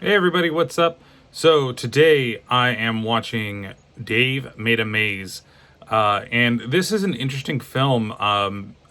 Hey everybody, what's up? So today I am watching Dave Made a Maze, and this is an interesting film.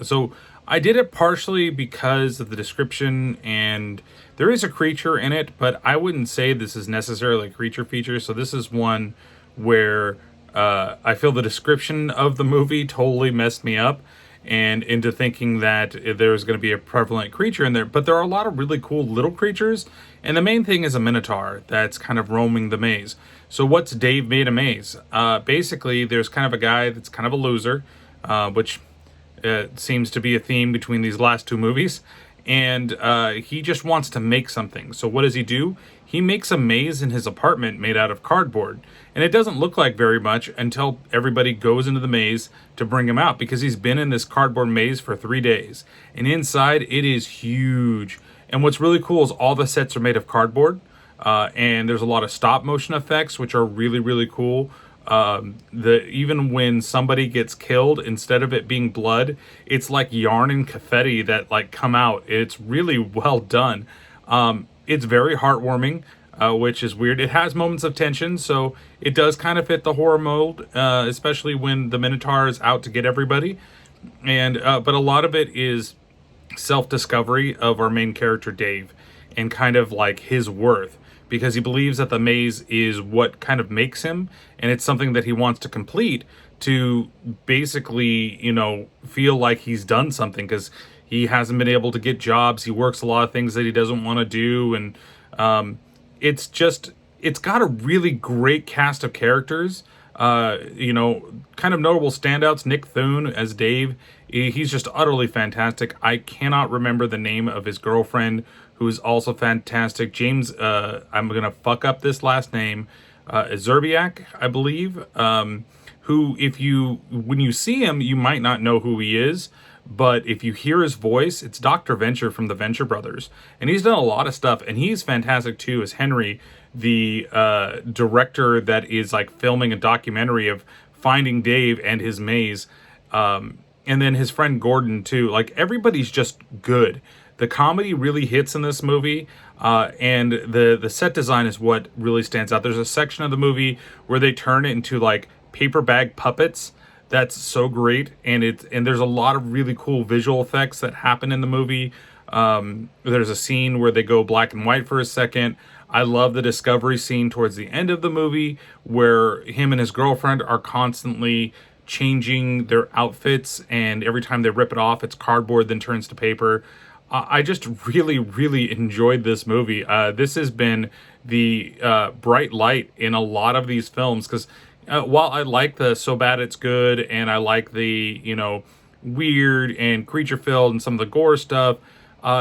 So I did it partially because of the description, and there is a creature in it, but I wouldn't say this is necessarily a creature feature. So this is one where I feel the description of the movie totally messed me up and into thinking that there's going to be a prevalent creature in there. But there are a lot of really cool little creatures, and the main thing is a minotaur that's kind of roaming the maze. So what's Dave Made a Maze? Basically, there's kind of a guy that's kind of a loser, which seems to be a theme between these last two movies, and he just wants to make something. So what does he do? He makes a maze in his apartment made out of cardboard, and it doesn't look like very much until everybody goes into the maze to bring him out, because he's been in this cardboard maze for 3 days, and inside it is huge. And what's really cool is all the sets are made of cardboard, and there's a lot of stop motion effects which are really, really cool. Even when somebody gets killed, instead of it being blood, it's like yarn and confetti that like come out. It's really well done. It's very heartwarming, which is weird. It has moments of tension, so it does kind of fit the horror mold, especially when the Minotaur is out to get everybody. And but a lot of it is self-discovery of our main character Dave, and kind of like his worth, because he believes that the maze is what kind of makes him, and it's something that he wants to complete to basically, you know, feel like he's done something, because he hasn't been able to get jobs. He works a lot of things that he doesn't want to do, and it's got a really great cast of characters. You know, kind of notable standouts. Nick Thune as Dave. He's just utterly fantastic. I cannot remember the name of his girlfriend, who is also fantastic. James, I'm going to fuck up this last name, Zerbiak, I believe, who, when you see him, you might not know who he is, but if you hear his voice, it's Dr. Venture from the Venture Brothers. And he's done a lot of stuff, and he's fantastic too as Henry, the director that is like filming a documentary of finding Dave and his maze. And then his friend Gordon too. Like, everybody's just good. The comedy really hits in this movie, and the set design is what really stands out. There's a section of the movie where they turn it into like paper bag puppets. That's so great, and there's a lot of really cool visual effects that happen in the movie. There's a scene where they go black and white for a second. I love the discovery scene towards the end of the movie where him and his girlfriend are constantly changing their outfits, and every time they rip it off, it's cardboard, then turns to paper. I just really, really enjoyed this movie. This has been the bright light in a lot of these films, because while I like the So Bad It's Good, and I like the, you know, weird and creature-filled and some of the gore stuff,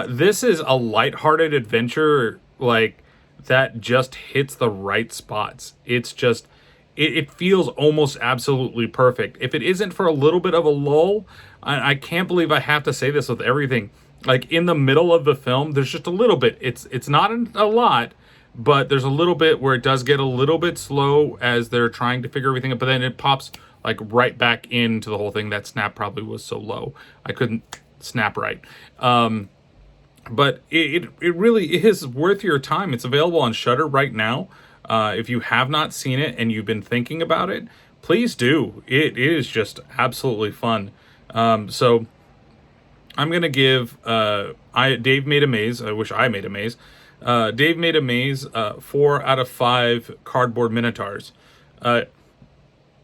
this is a lighthearted adventure, like, that just hits the right spots. It's just, it feels almost absolutely perfect. If it isn't for a little bit of a lull, I can't believe I have to say this with everything, like, in the middle of the film, there's just a little bit. It's not a lot, but there's a little bit where it does get a little bit slow as they're trying to figure everything out, but then it pops like right back into the whole thing. That snap probably was so low I couldn't snap right. But it really is worth your time. It's available on Shudder right now. If you have not seen it and you've been thinking about it, please do. It is just absolutely fun. So I'm gonna give Dave Made a Maze. I wish I made a maze. Dave Made a Maze 4 out of 5 cardboard minotaurs.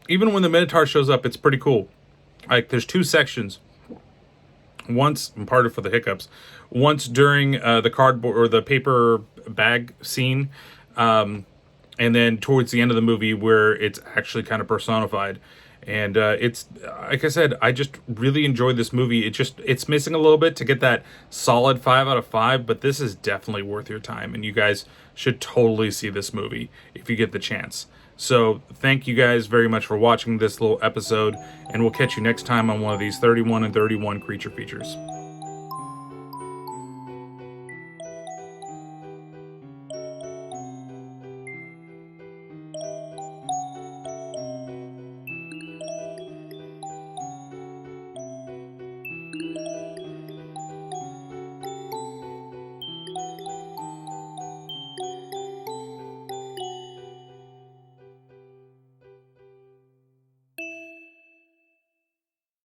Even when the minotaur shows up, it's pretty cool. Like, there's 2 sections. Once, and pardon for the hiccups, once during the cardboard or the paper bag scene, and then towards the end of the movie where it's actually kind of personified. And it's, like I said, I just really enjoyed this movie. It's missing a little bit to get that solid 5 out of 5, but this is definitely worth your time, and you guys should totally see this movie if you get the chance. So thank you guys very much for watching this little episode, and we'll catch you next time on one of these 31 and 31 creature features.